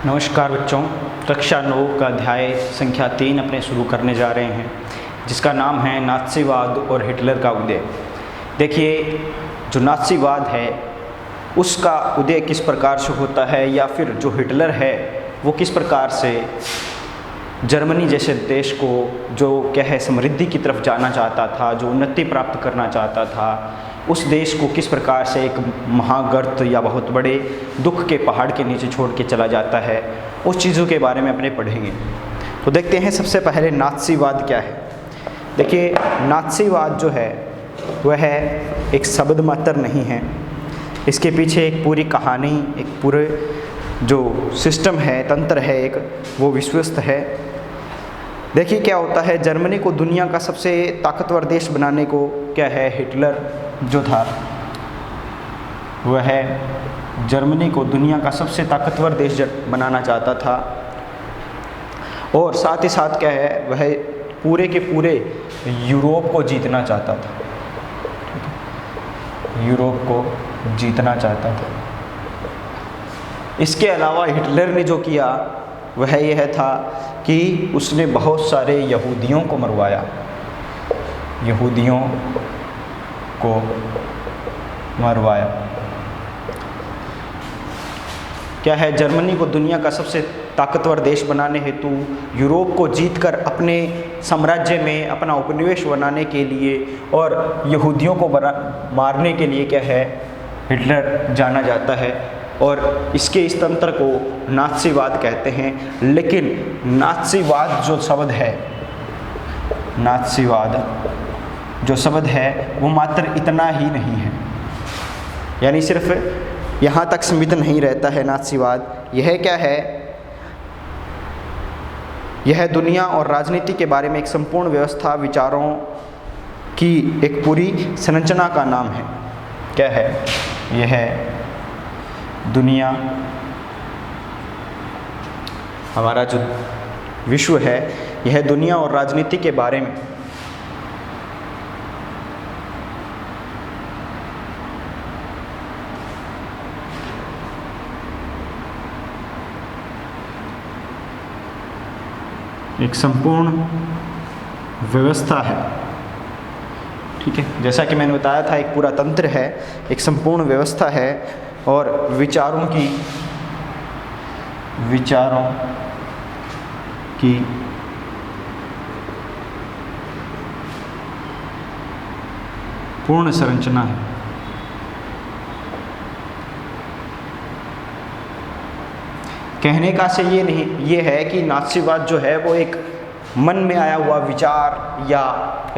नमस्कार बच्चों, कक्षा 9 का अध्याय संख्या 3 अपने शुरू करने जा रहे हैं, जिसका नाम है नाज़ीवाद और हिटलर का उदय। देखिए, जो नाज़ीवाद है उसका उदय किस प्रकार से होता है, या फिर जो हिटलर है वो किस प्रकार से जर्मनी जैसे देश को, जो क्या है समृद्धि की तरफ जाना चाहता था, जो उन्नति प्राप्त करना चाहता था, उस देश को किस प्रकार से एक महागर्त या बहुत बड़े दुख के पहाड़ के नीचे छोड़ के चला जाता है, उस चीज़ों के बारे में अपने पढ़ेंगे। तो देखते हैं सबसे पहले नाज़ीवाद क्या है। देखिए, नाज़ीवाद जो है वह एक शब्द मात्र नहीं है, इसके पीछे एक पूरी कहानी, एक पूरे जो सिस्टम है, तंत्र है एक, वो विश्वस्त है। देखिए क्या होता है, जर्मनी को दुनिया का सबसे ताकतवर देश बनाने को क्या है, हिटलर जो था वह जर्मनी को दुनिया का सबसे ताकतवर देश बनाना चाहता था, और साथ ही साथ क्या है, वह पूरे के पूरे यूरोप को जीतना चाहता था, यूरोप को जीतना चाहता था। इसके अलावा हिटलर ने जो किया वह यह था कि उसने बहुत सारे यहूदियों को मरवाया, यहूदियों को मरवाया। क्या है, जर्मनी को दुनिया का सबसे ताकतवर देश बनाने हेतु, यूरोप को जीतकर अपने साम्राज्य में अपना उपनिवेश बनाने के लिए और यहूदियों को मारने के लिए क्या है, हिटलर जाना जाता है, और इसके इस तंत्र को नाज़ीवाद कहते हैं। लेकिन नाज़ीवाद जो शब्द है, नाज़ीवाद जो शब्द है वो मात्र इतना ही नहीं है, यानी सिर्फ यहाँ तक सीमित नहीं रहता है नाज़ीवाद। यह क्या है, यह दुनिया और राजनीति के बारे में एक संपूर्ण व्यवस्था, विचारों की एक पूरी संरचना का नाम है। क्या है यह? दुनिया, हमारा जो विश्व है, यह दुनिया और राजनीति के बारे में एक संपूर्ण व्यवस्था है। ठीक है, जैसा कि मैंने बताया था, एक पूरा तंत्र है, एक संपूर्ण व्यवस्था है, और विचारों की पूर्ण संरचना है। कहने का से ये है कि नाज़ीवाद जो है वो एक मन में आया हुआ विचार या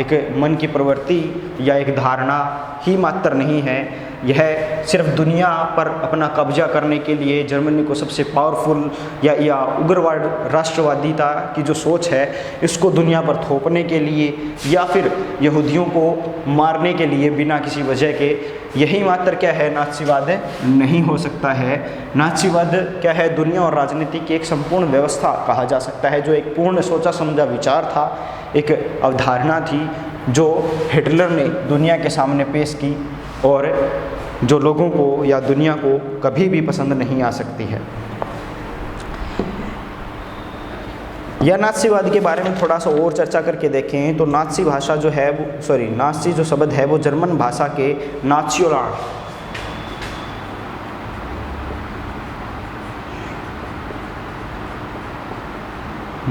एक मन की प्रवृत्ति या एक धारणा ही मात्र नहीं है। यह सिर्फ दुनिया पर अपना कब्जा करने के लिए, जर्मनी को सबसे पावरफुल या उग्रवाद राष्ट्रवादिता की जो सोच है इसको दुनिया पर थोपने के लिए, या फिर यहूदियों को मारने के लिए बिना किसी वजह के, यही मात्र क्या है, नाज़ीवाद नहीं हो सकता है। नाज़ीवाद क्या है, दुनिया और राजनीति की एक संपूर्ण व्यवस्था कहा जा सकता है, जो एक पूर्ण सोचा समझा विचार था, एक अवधारणा थी जो हिटलर ने दुनिया के सामने पेश की, और जो लोगों को या दुनिया को कभी भी पसंद नहीं आ सकती है। या नाज़ीवाद के बारे में थोड़ा सा और चर्चा करके देखें तो नाज़ी भाषा जो है वो, नाज़ी जो शब्द है वो जर्मन भाषा के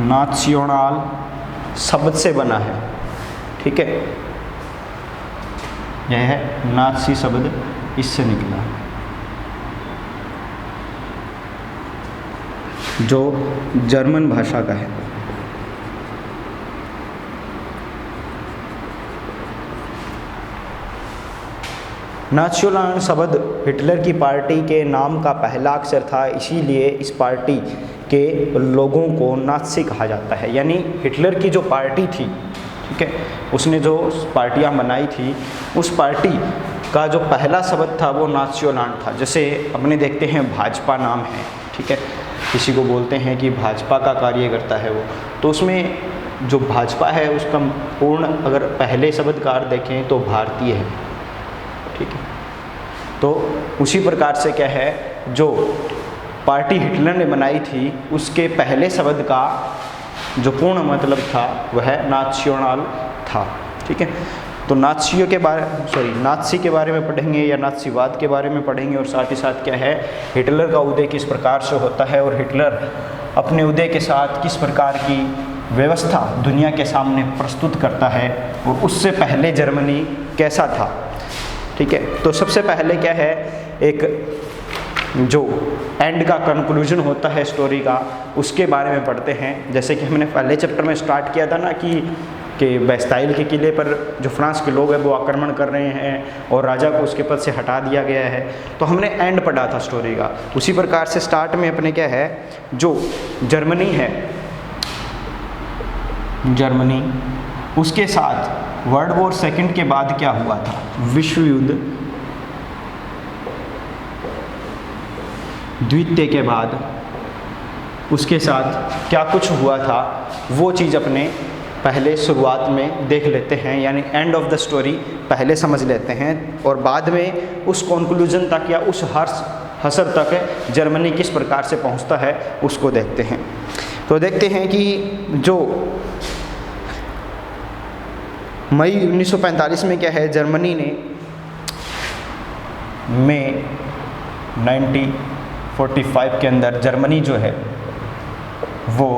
नात्सियोनाल शब्द से बना है। ठीक है, यह है नाज़ी शब्द, इससे निकला, जो जर्मन भाषा का है। नात्सियोनाल शब्द हिटलर की पार्टी के नाम का पहला अक्षर था, इसीलिए इस पार्टी के लोगों को नाज़ी कहा जाता है। यानी हिटलर की जो पार्टी थी, ठीक है, उसने जो पार्टियां बनाई थी, उस पार्टी का जो पहला शब्द था वो नात्सियोनाल था। जैसे अपने देखते हैं भाजपा नाम है, ठीक है, किसी को बोलते हैं कि भाजपा का कार्यकर्ता है वो, तो उसमें जो भाजपा है उसका पूर्ण अगर पहले शब्द का अर्थ देखें तो भारतीय है। ठीक है, तो उसी प्रकार से क्या है, जो पार्टी हिटलर ने बनाई थी उसके पहले शब्द का जो पूर्ण मतलब था वह नात्सियोनाल था। ठीक है, तो नात्सियों के बारे नात्सी के बारे में पढ़ेंगे या नात्सीवाद के बारे में पढ़ेंगे, और साथ ही साथ क्या है हिटलर का उदय किस प्रकार से होता है और हिटलर अपने उदय के साथ किस प्रकार की व्यवस्था दुनिया के सामने प्रस्तुत करता है और उससे पहले जर्मनी कैसा था। ठीक है, तो सबसे पहले क्या है, एक जो एंड का कंक्लूजन होता है स्टोरी का उसके बारे में पढ़ते हैं। जैसे कि हमने पहले चैप्टर में स्टार्ट किया था ना कि बैस्टाइल के किले पर जो फ्रांस के लोग हैं वो आक्रमण कर रहे हैं और राजा को उसके पद से हटा दिया गया है, तो हमने एंड पढ़ा था स्टोरी का। उसी प्रकार से स्टार्ट में अपने क्या है, जो जर्मनी है, जर्मनी उसके साथ वर्ल्ड वॉर सेकंड के बाद क्या हुआ था, विश्व युद्ध द्वितीय के बाद उसके साथ क्या कुछ हुआ था वो चीज़ अपने पहले शुरुआत में देख लेते हैं, यानी एंड ऑफ द स्टोरी पहले समझ लेते हैं और बाद में उस कंक्लूजन तक या उस हसर तक जर्मनी किस प्रकार से पहुंचता है उसको देखते हैं। तो देखते हैं कि जो मई 1945 में क्या है, जर्मनी ने मई 1945 के अंदर जर्मनी जो है वो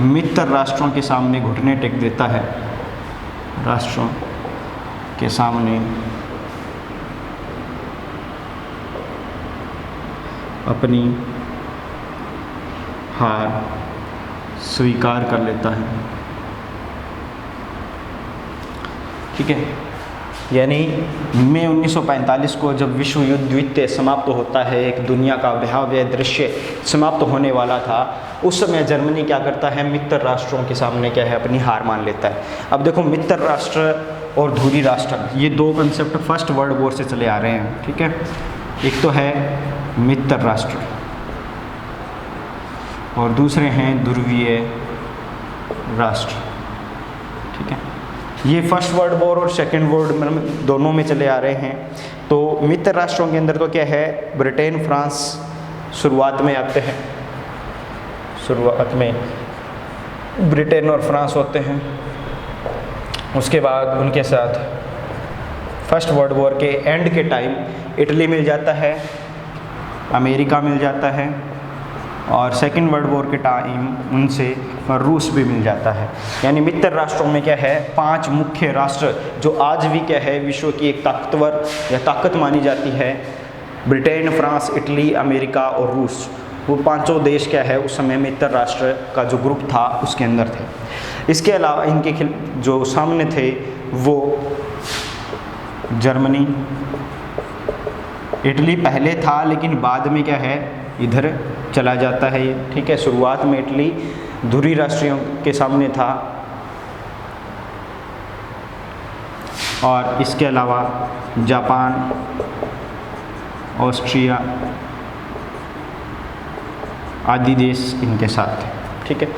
मित्र राष्ट्रों के सामने घुटने टेक देता है, राष्ट्रों के सामने अपनी हार स्वीकार कर लेता है। ठीक है, यानी मई 1945 को जब विश्व युद्ध द्वितीय समाप्त होता है, एक दुनिया का भयावह दृश्य समाप्त होने वाला था, उस समय जर्मनी क्या करता है, मित्र राष्ट्रों के सामने क्या है, अपनी हार मान लेता है। अब देखो, मित्र राष्ट्र और धुरी राष्ट्र ये दो कंसेप्ट फर्स्ट वर्ल्ड वॉर से चले आ रहे हैं। ठीक है, एक तो है मित्र राष्ट्र और दूसरे हैं ध्रुवीय राष्ट्र। ठीक है, ये फर्स्ट वर्ल्ड वॉर और सेकेंड वर्ल्ड दोनों में चले आ रहे हैं। तो मित्र राष्ट्रों के अंदर तो क्या है, ब्रिटेन फ्रांस शुरुआत में आते हैं, शुरुआत में ब्रिटेन और फ्रांस होते हैं। उसके बाद उनके साथ फर्स्ट वर्ल्ड वॉर के एंड के टाइम इटली मिल जाता है, अमेरिका मिल जाता है और सेकेंड वर्ल्ड वॉर के टाइम उनसे रूस भी मिल जाता है। यानी मित्र राष्ट्रों में क्या है, 5 मुख्य राष्ट्र जो आज भी क्या है विश्व की एक ताकतवर या ताकत मानी जाती है, ब्रिटेन, फ्रांस, इटली, अमेरिका और रूस, वो 5 देश क्या है उस समय मित्र राष्ट्र का जो ग्रुप था उसके अंदर थे। इसके अलावा इनके जो सामने थे वो जर्मनी, इटली पहले था लेकिन बाद में क्या है इधर चला जाता है ये। ठीक है, शुरुआत में इटली धुरी राष्ट्रीयों के सामने था और इसके अलावा जापान, ऑस्ट्रिया आदि देश इनके साथ थे। ठीक है,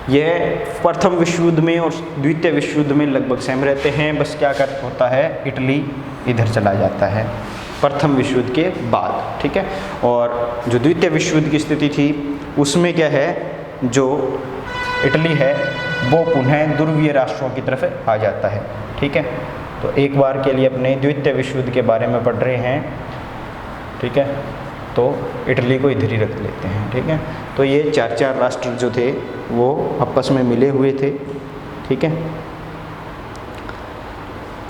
यह प्रथम विश्व युद्ध में और द्वितीय विश्व युद्ध में लगभग सेम रहते हैं, बस क्या कर होता है, इटली इधर चला जाता है प्रथम विश्व युद्ध के बाद। ठीक है, और जो द्वितीय विश्व युद्ध की स्थिति थी उसमें क्या है, जो इटली है वो पुनः ध्रुवीय राष्ट्रों की तरफ आ जाता है। ठीक है, तो एक बार के लिए अपने द्वितीय विश्व युद्ध के बारे में पढ़ रहे हैं। ठीक है, तो इटली को इधर ही रख लेते हैं। ठीक है, तो ये 4 राष्ट्र जो थे वो आपस में मिले हुए थे। ठीक है,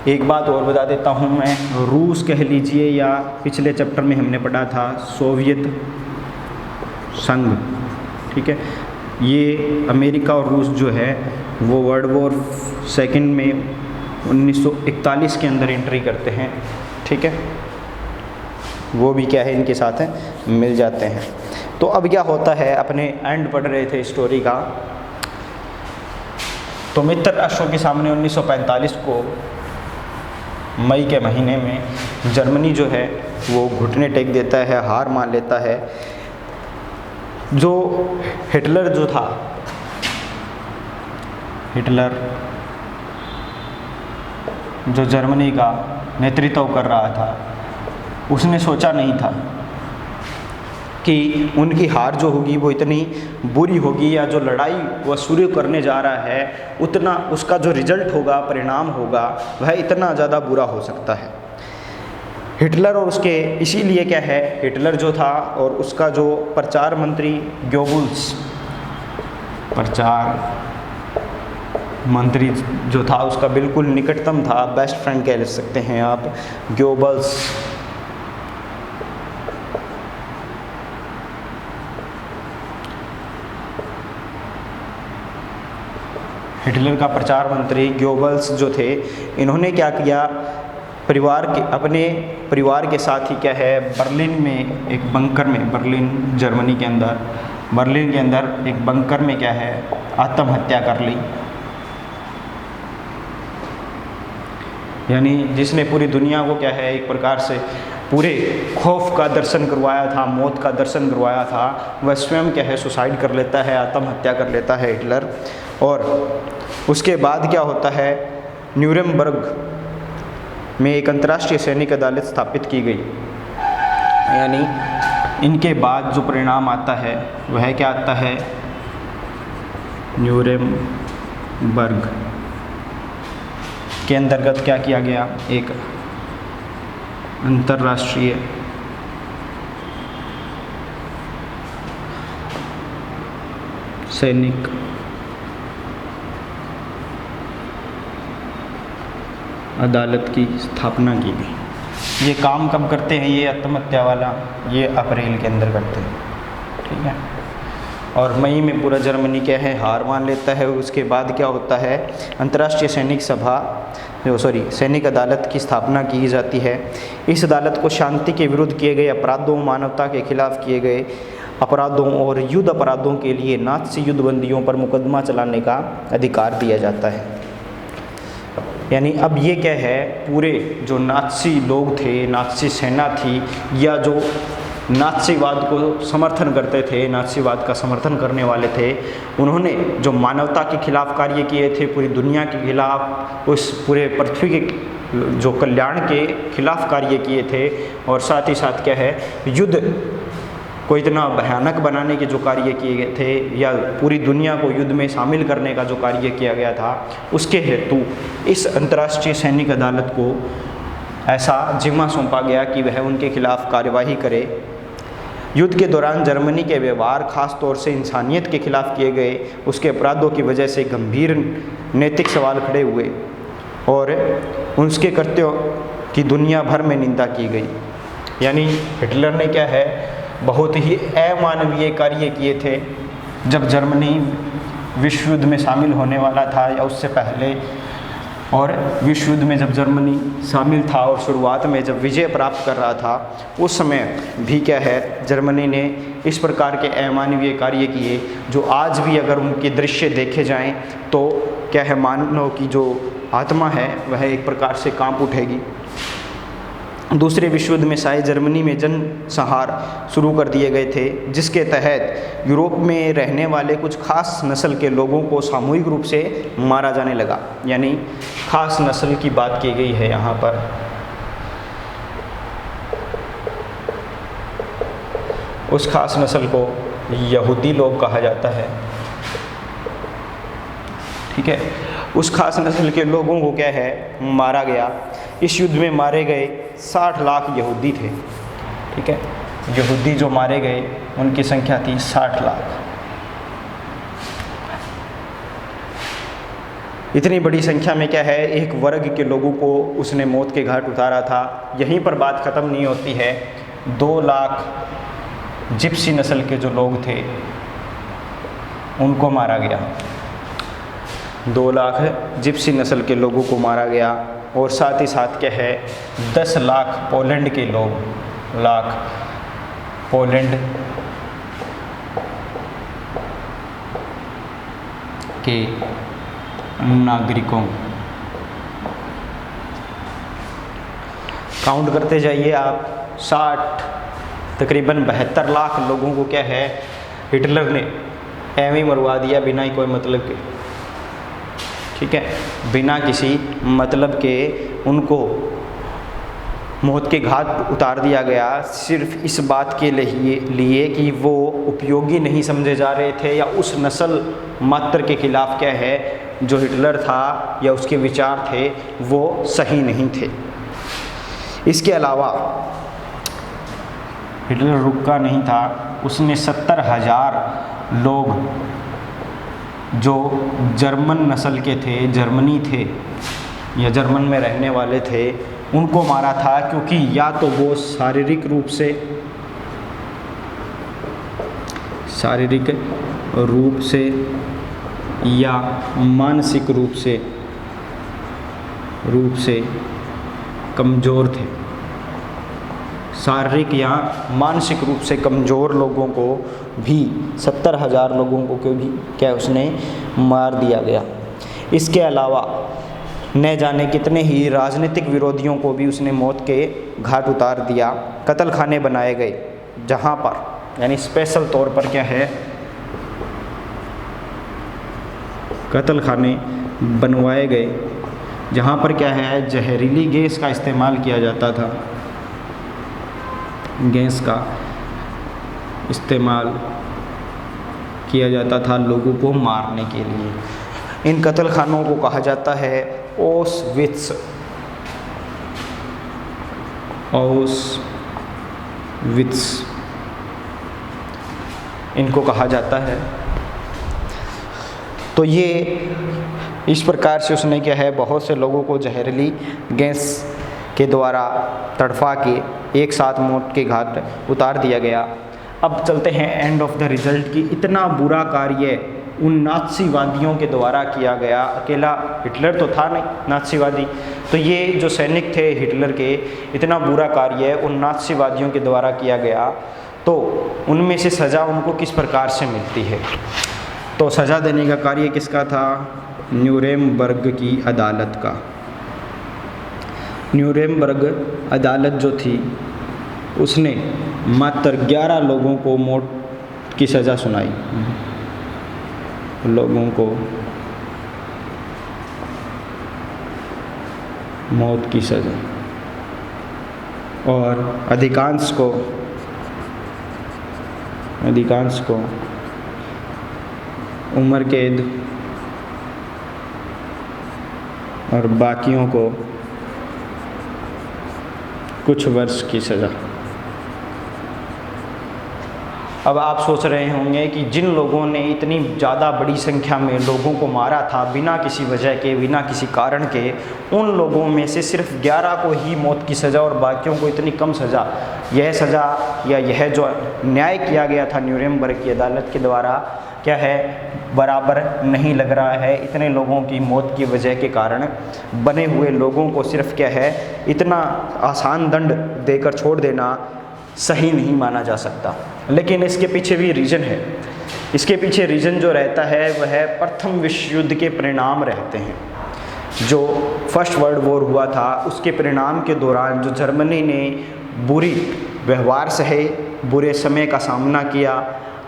एक बात और बता देता हूँ मैं, रूस कह लीजिए या पिछले चैप्टर में हमने पढ़ा था सोवियत संघ। ठीक है, ये अमेरिका और रूस जो है वो वर्ल्ड वॉर सेकंड में 1941 के अंदर एंट्री करते हैं। ठीक है, वो भी क्या है इनके साथ है मिल जाते हैं। तो अब क्या होता है, अपने एंड पढ़ रहे थे स्टोरी का, तो मित्र राष्ट्रों के सामने 1945 को मई के महीने में जर्मनी जो है वो घुटने टेक देता है, हार मान लेता है। जो हिटलर जो था, हिटलर जो जर्मनी का नेतृत्व कर रहा था, उसने सोचा नहीं था कि उनकी हार जो होगी वो इतनी बुरी होगी, या जो लड़ाई वह शुरू करने जा रहा है उतना उसका जो रिजल्ट होगा, परिणाम होगा, वह इतना ज़्यादा बुरा हो सकता है। हिटलर और उसके, इसीलिए क्या है, हिटलर जो था और उसका जो प्रचार मंत्री गोबल्स, प्रचार मंत्री जो था उसका बिल्कुल निकटतम था, बेस्ट फ्रेंड कह सकते हैं आप, गोबल्स। हिटलर का प्रचार मंत्री गोबल्स जो थे, इन्होंने क्या किया, अपने परिवार के साथ ही क्या है, बर्लिन में एक बंकर में, बर्लिन जर्मनी के अंदर, बर्लिन के अंदर एक बंकर में क्या है, आत्महत्या कर ली। यानी जिसने पूरी दुनिया को क्या है, एक प्रकार से पूरे खौफ का दर्शन करवाया था, मौत का दर्शन करवाया था, वह स्वयं क्या है सुसाइड कर लेता है, आत्महत्या कर लेता है हिटलर। और उसके बाद क्या होता है, न्यूरेमबर्ग में एक अंतर्राष्ट्रीय सैनिक अदालत स्थापित की गई। यानी इनके बाद जो परिणाम आता है वह क्या आता है, न्यूरेमबर्ग के अंतर्गत क्या किया गया, एक अंतर्राष्ट्रीय सैनिक अदालत की स्थापना की गई। ये काम कब करते हैं, ये आत्महत्या वाला, ये अप्रैल के अंदर करते हैं, ठीक है। और मई में पूरा जर्मनी क्या है, हार मान लेता है। उसके बाद क्या होता है, अंतर्राष्ट्रीय सैनिक अदालत की स्थापना की जाती है। इस अदालत को शांति के विरुद्ध किए गए अपराधों, मानवता के खिलाफ किए गए अपराधों और युद्ध अपराधों के लिए नाज़ी युद्धबंदियों पर मुकदमा चलाने का अधिकार दिया जाता है। यानी अब ये क्या है, पूरे जो नाज़ी लोग थे, नाज़ी सेना थी, या जो नाज़ीवाद को समर्थन करते थे, नाज़ीवाद का समर्थन करने वाले थे, उन्होंने जो मानवता के खिलाफ कार्य किए थे, पूरी दुनिया के खिलाफ, उस पूरे पृथ्वी के जो कल्याण के खिलाफ कार्य किए थे, और साथ ही साथ क्या है, युद्ध को इतना भयानक बनाने के जो कार्य किए गए थे, या पूरी दुनिया को युद्ध में शामिल करने का जो कार्य किया गया था, उसके हेतु इस अंतर्राष्ट्रीय सैनिक अदालत को ऐसा जिम्मा सौंपा गया कि वह उनके खिलाफ कार्यवाही करे। युद्ध के दौरान जर्मनी के व्यवहार, खास तौर से इंसानियत के खिलाफ किए गए उसके अपराधों की वजह से गंभीर नैतिक सवाल खड़े हुए, और उसके कृत्यों की दुनिया भर में निंदा की गई। यानी हिटलर ने क्या है, बहुत ही अमानवीय कार्य किए थे। जब जर्मनी विश्व युद्ध में शामिल होने वाला था, या उससे पहले, और विश्व युद्ध में जब जर्मनी शामिल था और शुरुआत में जब विजय प्राप्त कर रहा था, उस समय भी क्या है, जर्मनी ने इस प्रकार के अमानवीय कार्य किए जो आज भी अगर उनके दृश्य देखे जाएं तो क्या है, मानव की जो आत्मा है वह एक प्रकार से कांप उठेगी। दूसरे विश्व युद्ध में शायद जर्मनी में जनसंहार शुरू कर दिए गए थे, जिसके तहत यूरोप में रहने वाले कुछ खास नस्ल के लोगों को सामूहिक रूप से मारा जाने लगा। यानी खास नस्ल की बात की गई है यहाँ पर। उस खास नस्ल को यहूदी लोग कहा जाता है, ठीक है। उस खास नस्ल के लोगों को क्या है, मारा गया। इस युद्ध में मारे गए 60 लाख यहूदी थे, ठीक है। यहूदी जो मारे गए उनकी संख्या थी 60 लाख। इतनी बड़ी संख्या में क्या है, एक वर्ग के लोगों को उसने मौत के घाट उतारा था। यहीं पर बात ख़त्म नहीं होती है। 2 लाख जिप्सी नस्ल के जो लोग थे उनको मारा गया। 2 लाख जिप्सी नस्ल के लोगों को मारा गया, और साथ ही साथ क्या है, 10 लाख पोलैंड के लोग, पोलैंड के नागरिकों, काउंट करते जाइए आप, 60 तकरीबन 72 लाख लोगों को क्या है, हिटलर ने ऐਵੇਂ ही मरवा दिया बिना ही कोई मतलब के, ठीक है। बिना किसी मतलब के उनको मौत के घाट उतार दिया गया सिर्फ इस बात के लिए कि वो उपयोगी नहीं समझे जा रहे थे या उस नस्ल मात्र के खिलाफ क्या है जो हिटलर था या उसके विचार थे वो सही नहीं थे। इसके अलावा हिटलर रुका नहीं था, उसने 70,000 लोग जो जर्मन नस्ल के थे, जर्मनी थे या जर्मन में रहने वाले थे, उनको मारा था, क्योंकि या तो वो शारीरिक रूप से या मानसिक रूप से कमज़ोर थे। शारीरिक या मानसिक रूप से कमज़ोर लोगों को भी 70,000 लोगों को भी क्या उसने मार दिया गया। इसके अलावा न जाने कितने ही राजनीतिक विरोधियों को भी उसने मौत के घाट उतार दिया। कत्ल खाने बनाए गए जहाँ पर यानी स्पेशल तौर पर क्या है कत्ल खाने बनवाए गए जहाँ पर क्या है जहरीली गैस का इस्तेमाल किया जाता था, गैस का इस्तेमाल किया जाता था लोगों को मारने के लिए। इन कत्ल खानों को कहा जाता है ऑस्विट्स इनको कहा जाता है। तो ये इस प्रकार से उसने क्या है बहुत से लोगों को जहरीली गैस के द्वारा तड़फा के एक साथ मौत के घाट उतार दिया गया। अब चलते हैं एंड ऑफ द रिजल्ट की। इतना बुरा कार्य उन नात्सीवादियों के द्वारा किया गया, अकेला हिटलर तो था नहीं नात्सीवादी, तो ये जो सैनिक थे हिटलर के, इतना बुरा कार्य उन नात्सीवादियों के द्वारा किया गया। तो उनमें से सज़ा उनको किस प्रकार से मिलती है? तो सज़ा देने का कार्य किसका था? न्यूरेमबर्ग की अदालत का। न्यूरेमबर्ग अदालत जो थी उसने मात्र 11 लोगों को मौत की सज़ा सुनाई, लोगों को मौत की सज़ा, और अधिकांश को उम्र कैद और बाकियों को कुछ वर्ष की सज़ा। अब आप सोच रहे होंगे कि जिन लोगों ने इतनी ज़्यादा बड़ी संख्या में लोगों को मारा था बिना किसी वजह के, बिना किसी कारण के, उन लोगों में से सिर्फ 11 को ही मौत की सज़ा और बाकियों को इतनी कम सज़ा, यह सज़ा या यह जो न्याय किया गया था न्यूरेमबर्ग की अदालत के द्वारा क्या है बराबर नहीं लग रहा है। इतने लोगों की मौत की वजह के कारण बने हुए लोगों को सिर्फ क्या है इतना आसान दंड देकर छोड़ देना सही नहीं माना जा सकता। लेकिन इसके पीछे भी रीज़न है। इसके पीछे रीज़न जो रहता है वह प्रथम विश्व युद्ध के परिणाम रहते हैं। जो फर्स्ट वर्ल्ड वॉर हुआ था उसके परिणाम के दौरान जो जर्मनी ने बुरी व्यवहार सहे, बुरे समय का सामना किया,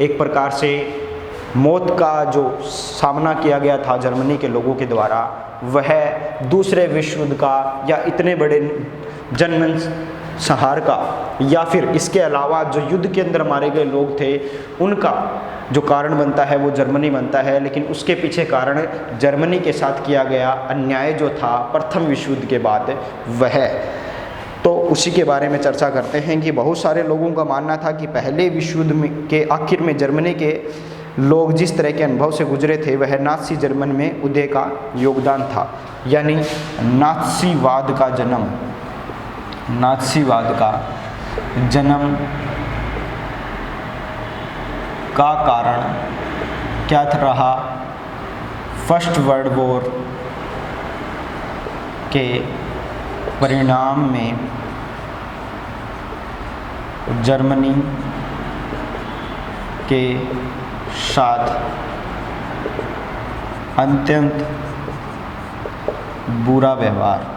एक प्रकार से मौत का जो सामना किया गया था जर्मनी के लोगों के द्वारा, वह दूसरे विश्व युद्ध का या इतने बड़े जनमन संहार का या फिर इसके अलावा जो युद्ध के अंदर मारे गए लोग थे उनका जो कारण बनता है वो जर्मनी बनता है। लेकिन उसके पीछे कारण जर्मनी के साथ किया गया अन्याय जो था प्रथम विश्व युद्ध के बाद वह, तो उसी के बारे में चर्चा करते हैं कि बहुत सारे लोगों का मानना था कि पहले विश्व युद्ध के आखिर में जर्मनी के लोग जिस तरह के अनुभव से गुजरे थे वह नाज़ी जर्मन में उदय का योगदान था। यानी नाज़ीवाद का जन्म का कारण क्या रहा? फर्स्ट वर्ल्ड वॉर के परिणाम में जर्मनी के साथ अत्यंत बुरा व्यवहार।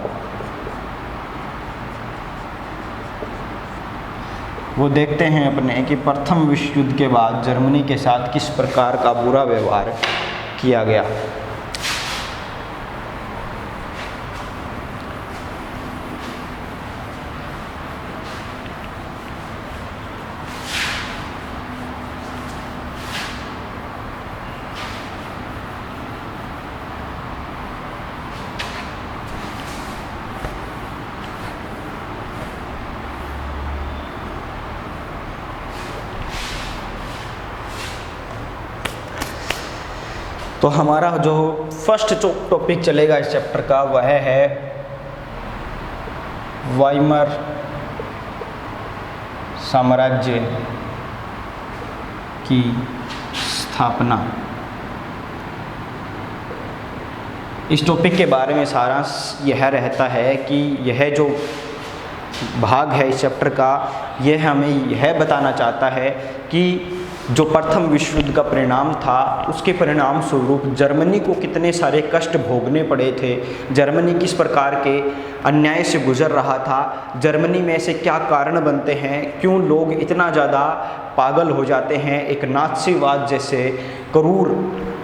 वो देखते हैं अपने कि प्रथम विश्व युद्ध के बाद जर्मनी के साथ किस प्रकार का बुरा व्यवहार किया गया। तो हमारा जो फर्स्ट जो टॉपिक चलेगा इस चैप्टर का वह है वाइमर साम्राज्य की स्थापना। इस टॉपिक के बारे में सारांश यह रहता है कि यह जो भाग है इस चैप्टर का, यह हमें यह बताना चाहता है कि जो प्रथम विश्व युद्ध का परिणाम था उसके परिणाम स्वरूप जर्मनी को कितने सारे कष्ट भोगने पड़े थे, जर्मनी किस प्रकार के अन्याय से गुजर रहा था, जर्मनी में ऐसे क्या कारण बनते हैं, क्यों लोग इतना ज़्यादा पागल हो जाते हैं एक नात्सीवाद जैसे क्रूर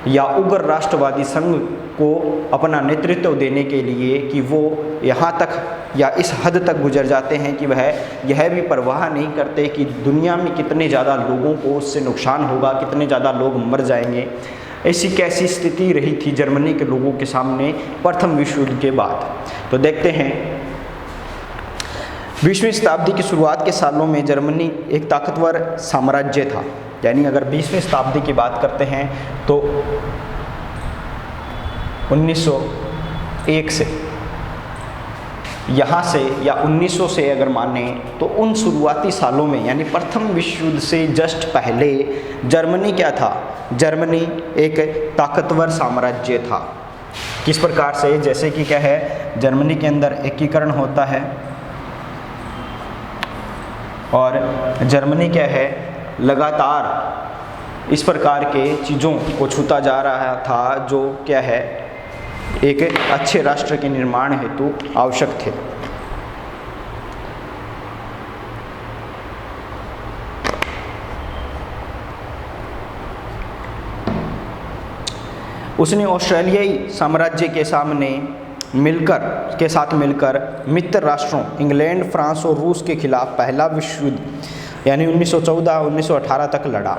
या उग्र राष्ट्रवादी संघ को अपना नेतृत्व देने के लिए कि वो यहाँ तक या इस हद तक गुजर जाते हैं कि वह यह भी परवाह नहीं करते कि दुनिया में कितने ज़्यादा लोगों को उससे नुकसान होगा, कितने ज़्यादा लोग मर जाएंगे। ऐसी कैसी स्थिति रही थी जर्मनी के लोगों के सामने प्रथम विश्व युद्ध के बाद। तो देखते हैं 20वीं शताब्दी की शुरुआत के सालों में जर्मनी एक ताकतवर साम्राज्य था। यानी अगर 20वीं शताब्दी की बात करते हैं तो 1901 से यहाँ से या 1900 से अगर माने तो उन शुरुआती सालों में यानी प्रथम विश्व युद्ध से जस्ट पहले जर्मनी क्या था, जर्मनी एक ताकतवर साम्राज्य था। किस प्रकार से, जैसे कि क्या है, जर्मनी के अंदर एकीकरण होता है और जर्मनी क्या है लगातार इस प्रकार के चीज़ों को छूता जा रहा था जो क्या है एक अच्छे राष्ट्र के निर्माण हेतु आवश्यक थे। उसने ऑस्ट्रेलियाई साम्राज्य के साथ मिलकर मित्र राष्ट्रों इंग्लैंड, फ्रांस और रूस के खिलाफ पहला विश्व युद्ध यानी 1914-1918 तक लड़ा।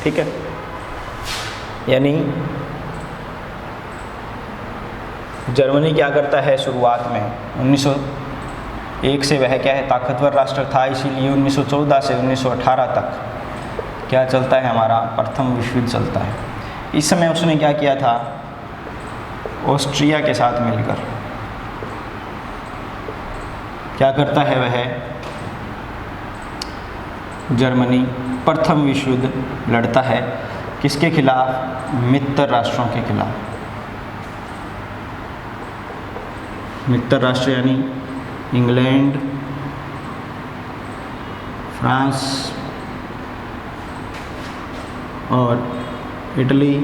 ठीक है, यानी जर्मनी क्या करता है शुरुआत में 1901 से वह क्या है ताकतवर राष्ट्र था, इसीलिए 1914 से 1918 तक क्या चलता है हमारा प्रथम विश्व युद्ध चलता है। इस समय उसने क्या किया था, ऑस्ट्रिया के साथ मिलकर क्या करता है वह जर्मनी प्रथम विश्व युद्ध लड़ता है। किसके खिलाफ, मित्र राष्ट्रों के खिलाफ। मित्र राष्ट्र यानी इंग्लैंड, फ्रांस और इटली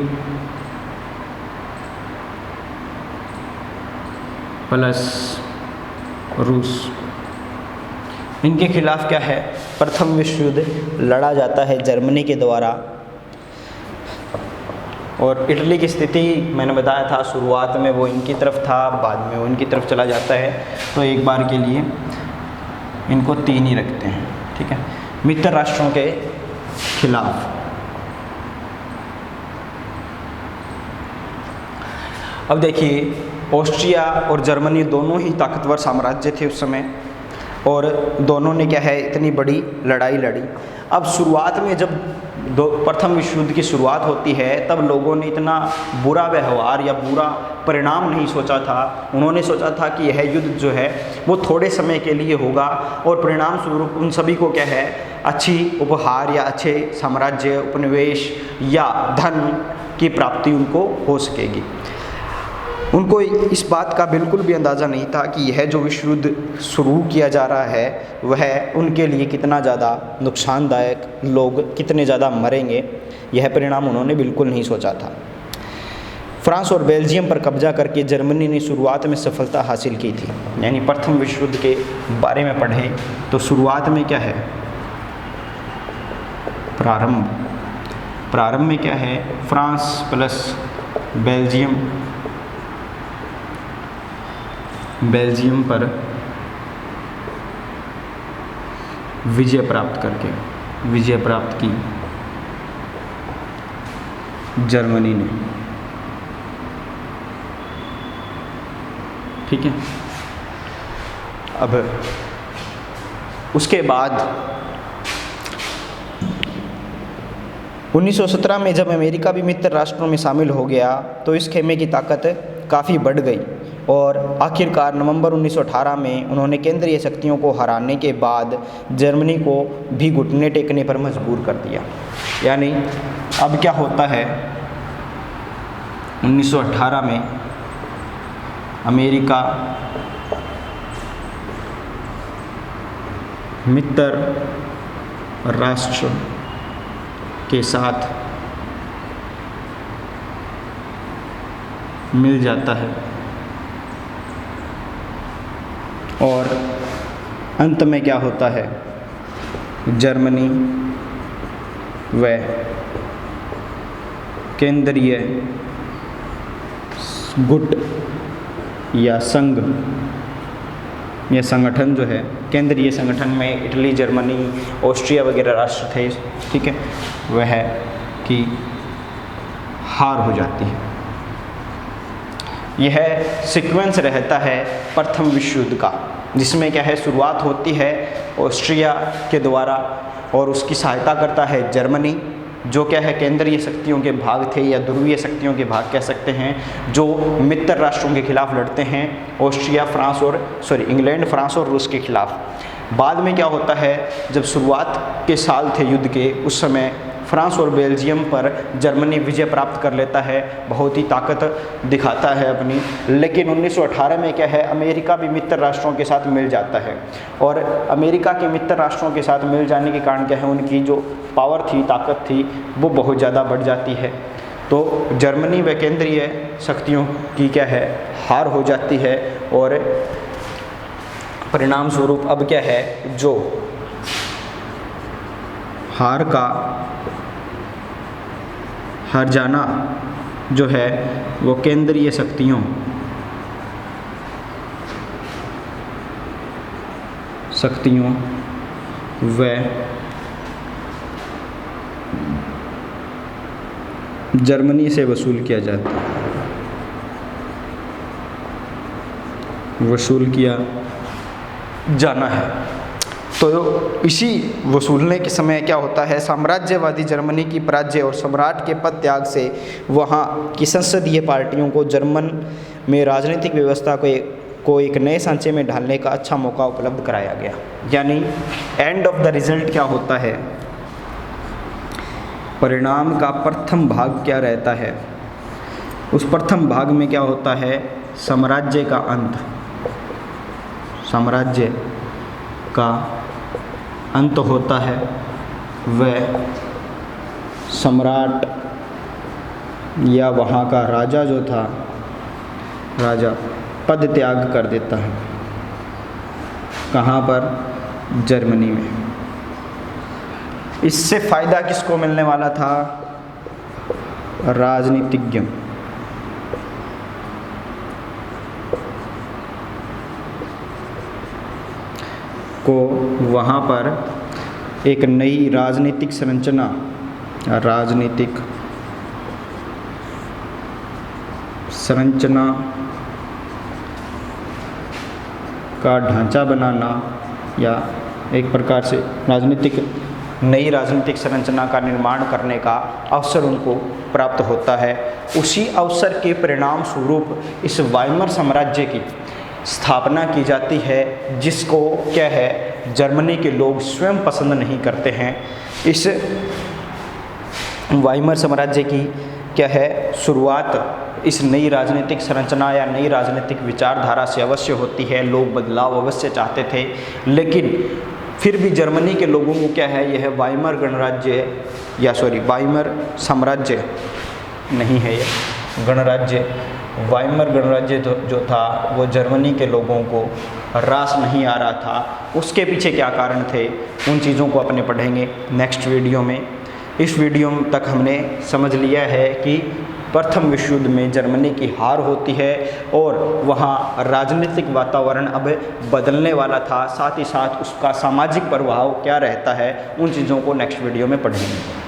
प्लस रूस, इनके खिलाफ क्या है प्रथम विश्व युद्ध लड़ा जाता है जर्मनी के द्वारा। और इटली की स्थिति मैंने बताया था शुरुआत में वो इनकी तरफ था, बाद में वो इनकी तरफ चला जाता है, तो एक बार के लिए इनको 3 ही रखते हैं। ठीक है, मित्र राष्ट्रों के खिलाफ। अब देखिए ऑस्ट्रिया और जर्मनी दोनों ही ताकतवर साम्राज्य थे उस समय और दोनों ने क्या है इतनी बड़ी लड़ाई लड़ी। अब शुरुआत में जब प्रथम विश्व युद्ध की शुरुआत होती है तब लोगों ने इतना बुरा व्यवहार या बुरा परिणाम नहीं सोचा था। उन्होंने सोचा था कि यह युद्ध जो है वो थोड़े समय के लिए होगा और परिणाम स्वरूप उन सभी को क्या है अच्छी उपहार या अच्छे साम्राज्य, उपनिवेश या धन की प्राप्ति उनको हो सकेगी। उनको इस बात का बिल्कुल भी अंदाज़ा नहीं था कि यह जो विश्व युद्ध शुरू किया जा रहा है वह उनके लिए कितना ज़्यादा नुकसानदायक, लोग कितने ज़्यादा मरेंगे, यह परिणाम उन्होंने बिल्कुल नहीं सोचा था। फ्रांस और बेल्जियम पर कब्जा करके जर्मनी ने शुरुआत में सफलता हासिल की थी। यानी प्रथम विश्व युद्ध के बारे में पढ़े तो शुरुआत में क्या है, प्रारंभ में क्या है, फ्रांस प्लस बेल्जियम पर विजय प्राप्त की जर्मनी ने। ठीक है, अब उसके बाद 1917 में जब अमेरिका भी मित्र राष्ट्रों में शामिल हो गया तो इस खेमे की ताकत काफ़ी बढ़ गई और आखिरकार नवंबर 1918 में उन्होंने केंद्रीय शक्तियों को हराने के बाद जर्मनी को भी घुटने टेकने पर मजबूर कर दिया। यानी अब क्या होता है, 1918 में अमेरिका मित्र राष्ट्र के साथ मिल जाता है और अंत में क्या होता है, जर्मनी व केंद्रीय गुट या संघ, यह संगठन जो है, केंद्रीय संगठन में इटली, जर्मनी, ऑस्ट्रिया वगैरह राष्ट्र थे, ठीक है, वह कि हार हो जाती है। यह सीक्वेंस रहता है प्रथम विश्व युद्ध का, जिसमें क्या है, शुरुआत होती है ऑस्ट्रिया के द्वारा और उसकी सहायता करता है जर्मनी, जो क्या है केंद्रीय शक्तियों के भाग थे या ध्रुवीय शक्तियों के भाग कह सकते हैं, जो मित्र राष्ट्रों के खिलाफ लड़ते हैं, ऑस्ट्रिया, इंग्लैंड, फ्रांस और रूस के खिलाफ। बाद में क्या होता है, जब शुरुआत के साल थे युद्ध के, उस समय फ्रांस और बेल्जियम पर जर्मनी विजय प्राप्त कर लेता है, बहुत ही ताकत दिखाता है अपनी। लेकिन 1918 में क्या है, अमेरिका भी मित्र राष्ट्रों के साथ मिल जाता है और अमेरिका के मित्र राष्ट्रों के साथ मिल जाने के कारण क्या है, उनकी जो पावर थी, ताकत थी, वो बहुत ज़्यादा बढ़ जाती है। तो जर्मनी व केंद्रीय शक्तियों की क्या है, हार हो जाती है और परिणाम स्वरूप अब क्या है, जो हार जाना जो है वो केंद्रीय शक्तियों व जर्मनी से वसूल किया जाता है, वसूल किया जाना है। तो इसी वसूलने के समय क्या होता है, साम्राज्यवादी जर्मनी की पराजय और सम्राट के पद त्याग से वहाँ की संसदीय पार्टियों को जर्मन में राजनीतिक व्यवस्था को एक नए सांचे में ढालने का अच्छा मौका उपलब्ध कराया गया। यानी एंड ऑफ द रिजल्ट क्या होता है, परिणाम का प्रथम भाग क्या रहता है, उस प्रथम भाग में क्या होता है, साम्राज्य का अंत, साम्राज्य का अंत होता है, वह सम्राट या वहाँ का राजा जो था, राजा पद त्याग कर देता है। कहाँ पर, जर्मनी में। इससे फ़ायदा किसको मिलने वाला था, राजनीतिज्ञ को। वहाँ पर एक नई राजनीतिक संरचना का ढांचा बनाना या एक प्रकार से नई राजनीतिक संरचना का निर्माण करने का अवसर उनको प्राप्त होता है। उसी अवसर के परिणाम स्वरूप इस वाइमर साम्राज्य की स्थापना की जाती है, जिसको क्या है, जर्मनी के लोग स्वयं पसंद नहीं करते हैं। इस वाइमर साम्राज्य की क्या है, शुरुआत इस नई राजनीतिक संरचना या नई राजनीतिक विचारधारा से अवश्य होती है। लोग बदलाव अवश्य चाहते थे, लेकिन फिर भी जर्मनी के लोगों को क्या है, यह वाइमर साम्राज्य नहीं है, यह गणराज्य, वाइमर गणराज्य जो था वो जर्मनी के लोगों को रास नहीं आ रहा था। उसके पीछे क्या कारण थे, उन चीज़ों को अपने पढ़ेंगे नेक्स्ट वीडियो में। इस वीडियो तक हमने समझ लिया है कि प्रथम विश्व युद्ध में जर्मनी की हार होती है और वहाँ राजनीतिक वातावरण अब बदलने वाला था, साथ ही साथ उसका सामाजिक प्रभाव क्या रहता है, उन चीज़ों को नेक्स्ट वीडियो में पढ़ेंगे।